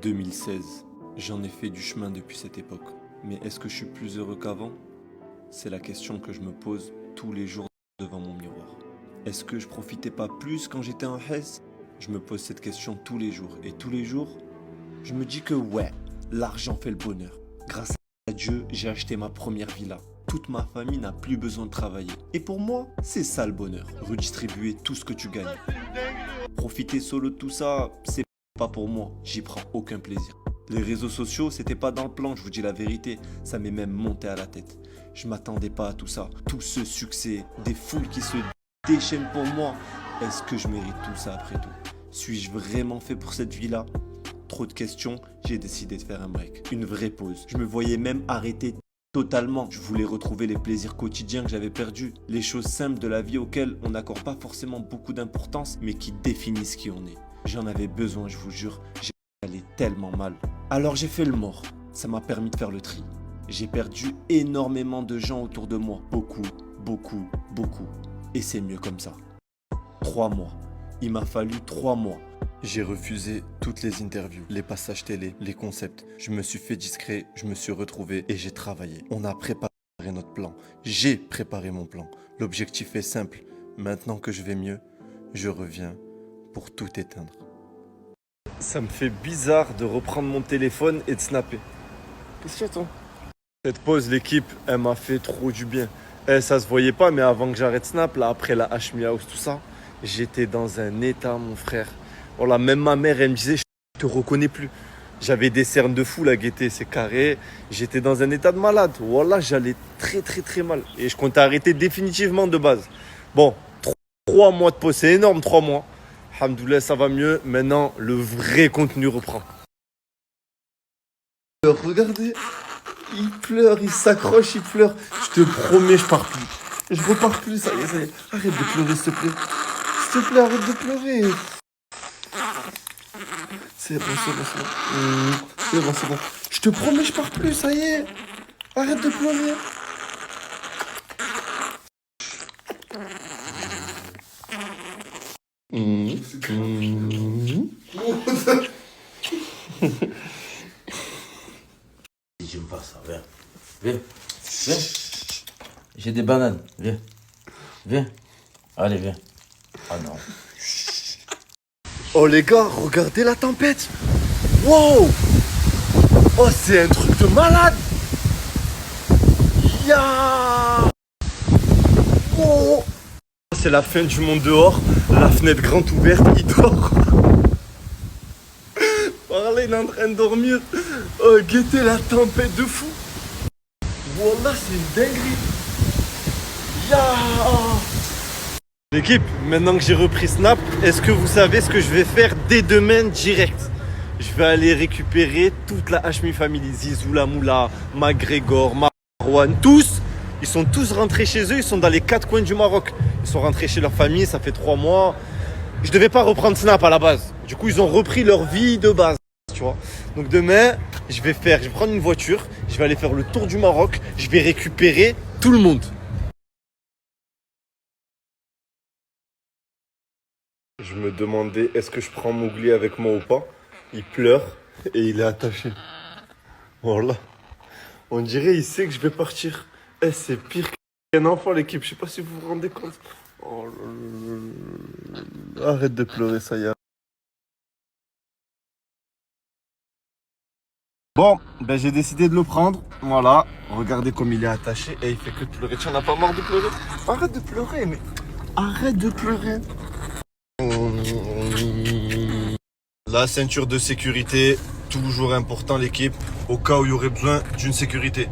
2016. J'en ai fait du chemin depuis cette époque. Mais est-ce que je suis plus heureux qu'avant? C'est la question que je me pose tous les jours devant mon miroir. Est-ce que je profitais pas plus quand j'étais en Hesse? Je me pose cette question tous les jours. Et tous les jours, je me dis que ouais, l'argent fait le bonheur. Grâce à Dieu, j'ai acheté ma première villa. Toute ma famille n'a plus besoin de travailler. Et pour moi, c'est ça le bonheur. Redistribuer tout ce que tu gagnes. Profiter solo de tout ça, c'est pas pour moi. J'y prends aucun plaisir. Les réseaux sociaux, c'était pas dans le plan, je vous dis la vérité. Ça m'est même monté à la tête. Je m'attendais pas à tout ça. Tout ce succès, des foules qui se déchaînent pour moi. Est-ce que je mérite tout ça après tout? Suis-je vraiment fait pour cette vie-là? Trop de questions, j'ai décidé de faire un break. Une vraie pause. Je me voyais même arrêter totalement. Je voulais retrouver les plaisirs quotidiens que j'avais perdus. Les choses simples de la vie auxquelles on n'accorde pas forcément beaucoup d'importance, mais qui définissent qui on est. J'en avais besoin, je vous jure. J'allais tellement mal. Alors j'ai fait le mort. Ça m'a permis de faire le tri. J'ai perdu énormément de gens autour de moi. Beaucoup, beaucoup, beaucoup. Et c'est mieux comme ça. 3 mois. Il m'a fallu 3 mois. J'ai refusé toutes les interviews, les passages télé, les concepts. Je me suis fait discret, je me suis retrouvé et j'ai travaillé. On a préparé notre plan. J'ai préparé mon plan. L'objectif est simple. Maintenant que je vais mieux, je reviens pour tout éteindre. Ça me fait bizarre de reprendre mon téléphone et de snapper. Qu'est-ce qu'il y a, toi? Cette pause, l'équipe, elle m'a fait trop du bien. Ça se voyait pas, mais avant que j'arrête Snap, là, après la Hashmi House, tout ça, j'étais dans un état, mon frère. Voilà, même ma mère, elle me disait, je te reconnais plus. J'avais des cernes de fou, la gaieté, c'est carré. J'étais dans un état de malade. Voilà, j'allais très, très, très mal. Et je comptais arrêter définitivement de base. Bon, 3 mois de pause, c'est énorme, 3 mois. Alhamdoulilah, ça va mieux. Maintenant, le vrai contenu reprend. Regardez, il pleure, il s'accroche, il pleure. Je te promets, je pars plus. Je repars plus, ça y est, ça y est. Arrête de pleurer, s'il te plaît. S'il te plaît, arrête de pleurer. C'est bon, c'est bon, c'est bon. C'est bon, c'est bon. Je te promets, je pars plus, ça y est. Arrête de pleurer. J'aime pas ça, viens. Viens. Viens. J'ai des bananes, viens. Viens. Allez, viens. Ah non. Oh les gars, regardez la tempête. Wow. Oh, c'est un truc de malade. Ya. Oh. C'est la fin du monde dehors. La fenêtre grande ouverte, il dort. Par là, il est en train de dormir. Oh, guettez la tempête de fou. Wallah, c'est une dinguerie. Ya. L'équipe, maintenant que j'ai repris Snap, est-ce que vous savez ce que je vais faire dès demain direct? Je vais aller récupérer toute la Hashmi Family, Zizou, Lamoula, McGregor, Marwan, tous. Ils sont tous rentrés chez eux, ils sont dans les 4 coins du Maroc. Ils sont rentrés chez leur famille, ça fait 3 mois. Je devais pas reprendre Snap à la base. Du coup, ils ont repris leur vie de base, tu vois. Donc demain, je vais prendre une voiture, je vais aller faire le tour du Maroc, je vais récupérer tout le monde. Je me demandais, est-ce que je prends Mowgli avec moi ou pas? Il pleure et il est attaché. Voilà. On dirait il sait que je vais partir. C'est pire qu'un enfant, l'équipe. Je sais pas si vous vous rendez compte. Oh là là. Arrête de pleurer, ça y est. Bon, ben j'ai décidé de le prendre. Voilà. Regardez comme il est attaché et il fait que de pleurer. Tu n'en as pas marre de pleurer? Arrête de pleurer, mais arrête de pleurer. La ceinture de sécurité, toujours important l'équipe, au cas où il y aurait besoin d'une sécurité.